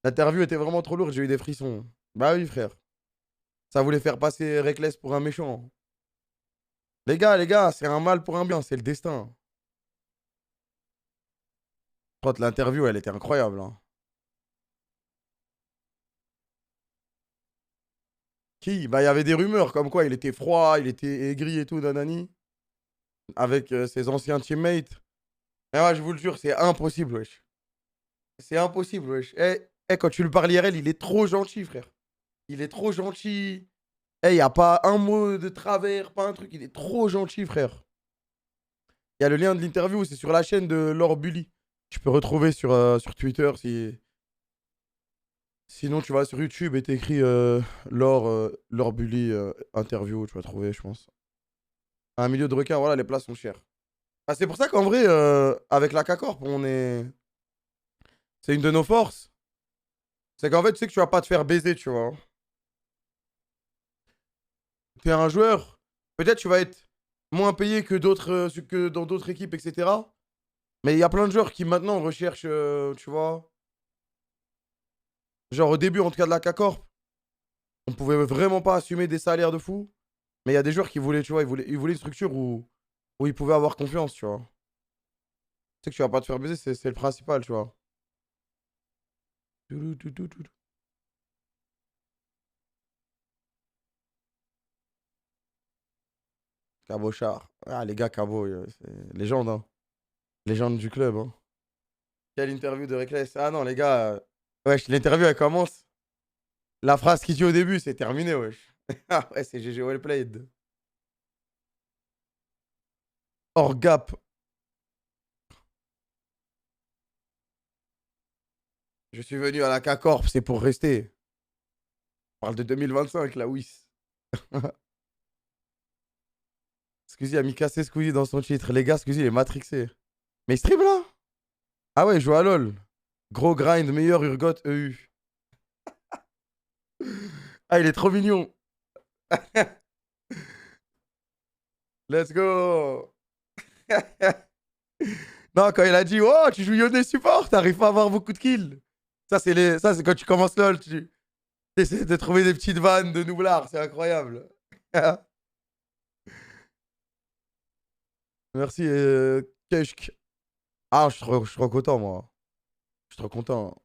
L'interview était vraiment trop lourde, j'ai eu des frissons. Bah oui, frère. Ça voulait faire passer Reckless pour un méchant. Les gars, c'est un mal pour un bien, c'est le destin. Quand l'interview, elle était incroyable, hein. Qui? Bah, il y avait des rumeurs comme quoi il était froid, il était aigri et tout, nanani. Avec ses anciens teammates. Mais ouais, je vous le jure, c'est impossible, wesh. C'est impossible, wesh. Quand tu lui parles IRL, il est trop gentil, frère. Il est trop gentil. Il y a pas un mot de travers, pas un truc. Il est trop gentil, frère. Il y a le lien de l'interview, c'est sur la chaîne de Laure Bully. Tu peux retrouver sur Twitter si. Sinon, tu vas sur YouTube et t'écris Laure Bully interview, tu vas trouver, je pense. À un milieu de requin, voilà, les places sont chères. Ah, c'est pour ça qu'en vrai, avec la K-Corp, on est. C'est une de nos forces. C'est qu'en fait, tu sais que tu vas pas te faire baiser, tu vois. T'es un joueur, peut-être tu vas être moins payé que d'autres, que dans d'autres équipes, etc. Mais il y a plein de joueurs qui maintenant recherchent, tu vois. Genre au début, en tout cas de la K-Corp, on pouvait vraiment pas assumer des salaires de fou. Mais il y a des joueurs qui voulaient, tu vois, ils voulaient une structure où ils pouvaient avoir confiance, tu vois. Tu sais que tu vas pas te faire baiser, c'est le principal, tu vois. Cabochard. Ah, les gars, Cabo, c'est légende, hein. Légende du club, hein. Quelle interview de Reckless. Ah non, les gars. Wesh, l'interview, elle commence. La phrase qu'il dit au début, c'est terminé, wesh. Ah ouais, c'est GG well played. Hors gap. Je suis venu à la K-Corp, c'est pour rester. On parle de 2025, la WIS. Squeezie a mis cassé Squeezie dans son titre. Les gars, Squeezie, il est matrixé. Mais il stream là? Ah ouais, il joue à LoL. Gros grind, meilleur Urgot EU. Ah, il est trop mignon. Let's go. Non, quand il a dit, oh, tu joues Yone support, t'arrives pas à avoir beaucoup de kills. Ça, c'est quand tu commences LoL, tu essaies de trouver des petites vannes de noublard, c'est incroyable. Merci, Keshk. Ah, je suis trop content, moi. Je suis trop content.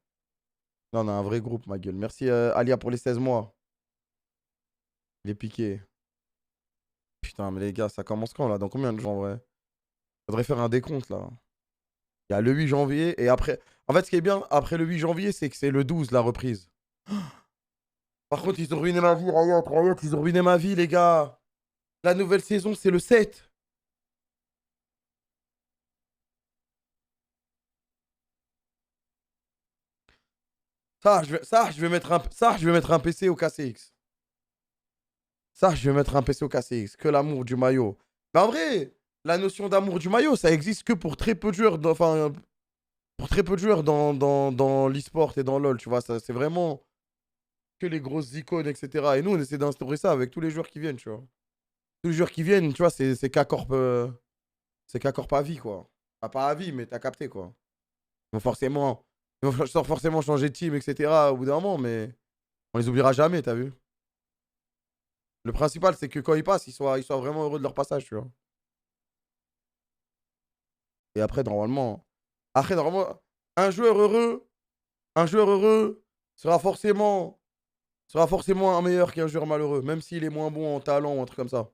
Là, on a un vrai groupe, ma gueule. Merci, Alia, pour les 16 mois. Il est piqué. Putain, mais les gars, ça commence quand, là? Dans combien de jours, en vrai? Faudrait faire un décompte, là. Il y a le 8 janvier, et après... En fait, ce qui est bien, après le 8 janvier, c'est que c'est le 12, la reprise. Par contre, ils ont ruiné ma vie, Riot, ils ont ruiné ma vie, les gars. La nouvelle saison, c'est le 7. Je vais mettre un PC au KCX. Ça, je vais mettre un PC au KCX. Que l'amour du maillot. Mais en vrai, la notion d'amour du maillot, ça existe que pour très peu de joueurs. Enfin, pour très peu de joueurs dans l'e-sport et dans LoL, tu vois. C'est vraiment que les grosses icônes, etc. Et nous, on essaie d'instaurer ça avec tous les joueurs qui viennent, tu vois. Tous les joueurs qui viennent, tu vois, c'est K-Corp. C'est K-Corp à vie, quoi. Enfin, pas à vie, mais t'as capté, quoi. Ils vont forcément. Ils vont forcément changer de team, etc. au bout d'un moment, mais on les oubliera jamais, t'as vu. Le principal, c'est que quand ils passent, ils soient vraiment heureux de leur passage, tu vois. Et après, normalement. Après, normalement, un joueur heureux, un joueur heureux sera forcément un meilleur qu'un joueur malheureux, même s'il est moins bon en talent ou un truc comme ça.